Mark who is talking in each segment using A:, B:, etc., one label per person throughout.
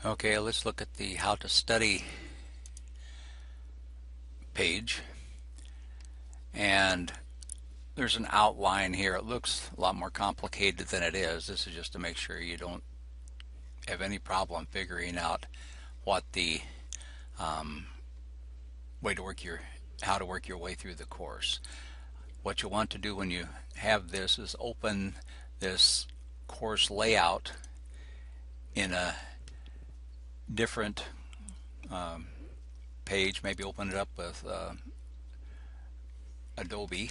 A: Okay, let's look at the How to Study page. And there's an outline here. It looks a lot more complicated than it is. This is just to make sure you don't have any problem figuring out what the way to work your how to work your way through the course. What you want to do when you have this is open this course layout in a different page. Maybe open it up with Adobe,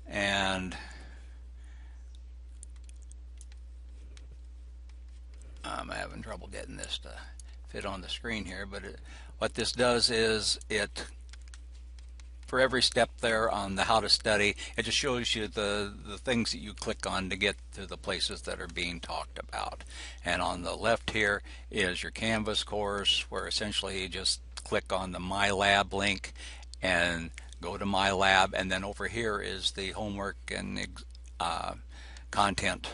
A: and I'm having trouble getting this to fit on the screen here, but what this does is for every step there on the how to study, it just shows you the things that you click on to get to the places that are being talked about. And on the left here is your Canvas course, where essentially you just click on the My Lab link and go to My Lab, and then over here is the homework and content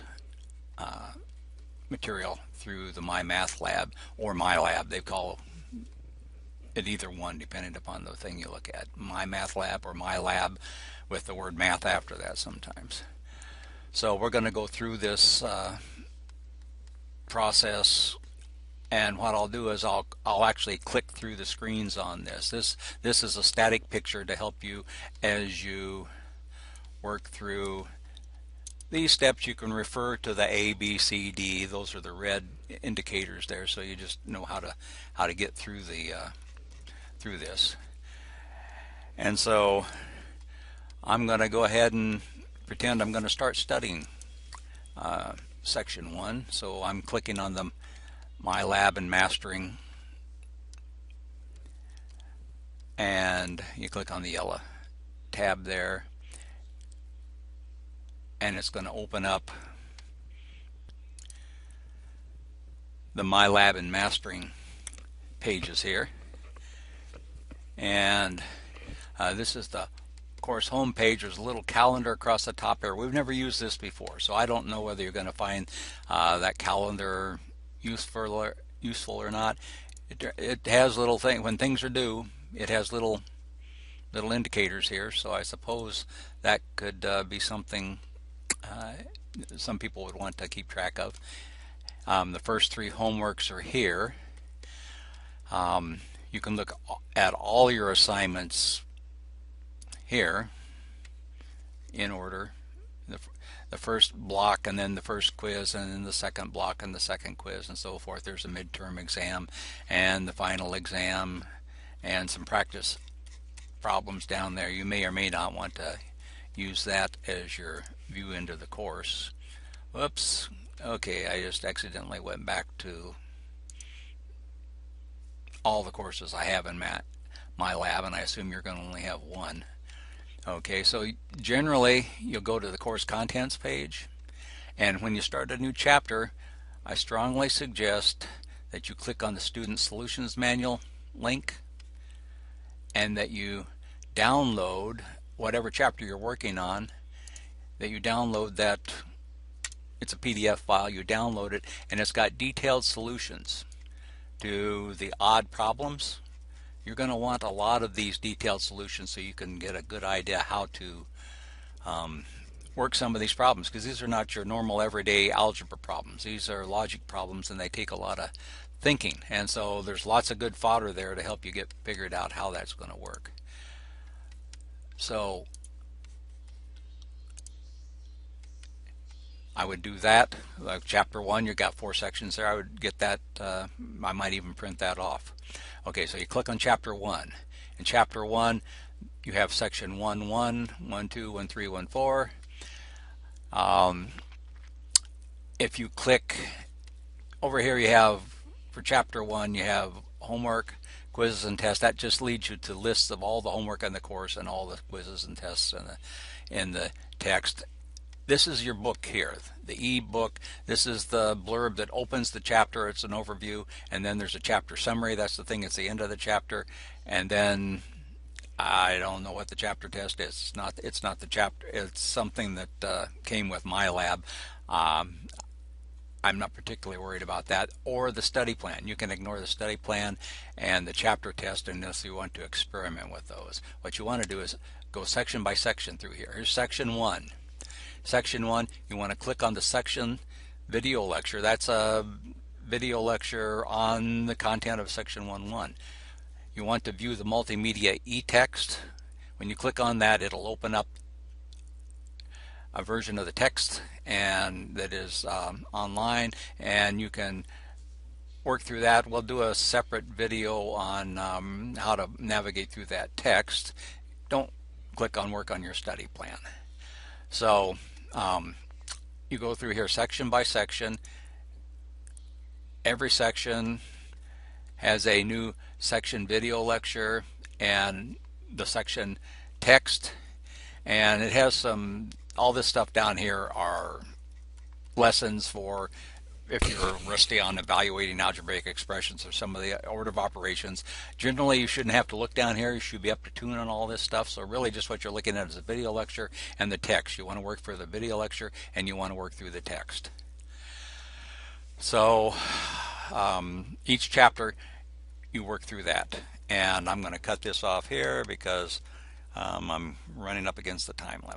A: material through the My Math Lab or My Lab. They call it either one depending upon the thing you look at. My Math Lab or My Lab with the word math after that sometimes. So we're going to go through this process, and what I'll do is I'll actually click through the screens on this. This is a static picture to help you as you work through these steps. You can refer to the A, B, C, D. Those are the red indicators there, so you just know how to get through through this. And so I'm going to go ahead and pretend I'm going to start studying section 1. So I'm clicking on the My Lab and Mastering, and you click on the yellow tab there, and it's going to open up the My Lab and Mastering pages here. And this is the course home page. There's a little calendar across the top here. We've never used this before, so I don't know whether you're going to find that calendar useful or not. It has little thing when things are due. It has little indicators here, so I suppose that could be something some people would want to keep track of. The first 3 homeworks are here. You can look at all your assignments here in order. The first block, and then the first quiz, and then the second block and the second quiz, and so forth. There's a midterm exam and the final exam and some practice problems down there. You may or may not want to use that as your view into the course. Whoops. Okay, I just accidentally went back to all the courses I have in My Lab, and I assume you're going to only have one. Okay, so generally you'll go to the course contents page, and when you start a new chapter, I strongly suggest that you click on the Student Solutions Manual link, and that you download whatever chapter you're working on, that you download that. It's a PDF file. You download it, and it's got detailed solutions to the odd problems. You're going to want a lot of these detailed solutions so you can get a good idea how to work some of these problems, because these are not your normal everyday algebra problems. These are logic problems, and they take a lot of thinking, and so there's lots of good fodder there to help you get figured out how that's going to work. So I would do that. Like chapter 1, you've got 4 sections there. I would get that. I might even print that off. Okay, so you click on chapter 1. In chapter 1, you have section 1.1, 1.2, 1.3, 1.4. If you click over here, you have, for chapter 1, you have homework, quizzes, and tests. That just leads you to lists of all the homework in the course and all the quizzes and tests in the text. This is your book here, the e-book. This is the blurb that opens the chapter. It's an overview, and then there's a chapter summary. That's the thing at the end of the chapter. And then I don't know what the chapter test is. It's not the chapter. It's something that came with My Lab. I I'm not particularly worried about that, or the study plan. You can ignore the study plan and the chapter test unless you want to experiment with those. What you want to do is go section by section through here. Here's section 1. Section 1, you want to click on the section video lecture. That's a video lecture on the content of section 1.1. You want to view the multimedia e-text. When you click on that, it'll open up a version of the text and that is online, and you can work through that. We'll do a separate video on how to navigate through that text. Don't click on work on your study plan. So you go through here section by section. Every section has a new section video lecture and the section text, and it has some, all this stuff down here are lessons for if you're rusty on evaluating algebraic expressions or some of the order of operations. Generally, you shouldn't have to look down here. You should be up to tune on all this stuff. So really just what you're looking at is a video lecture and the text. You want to work for the video lecture and you want to work through the text. So each chapter you work through that. And I'm going to cut this off here because I'm running up against the time limit.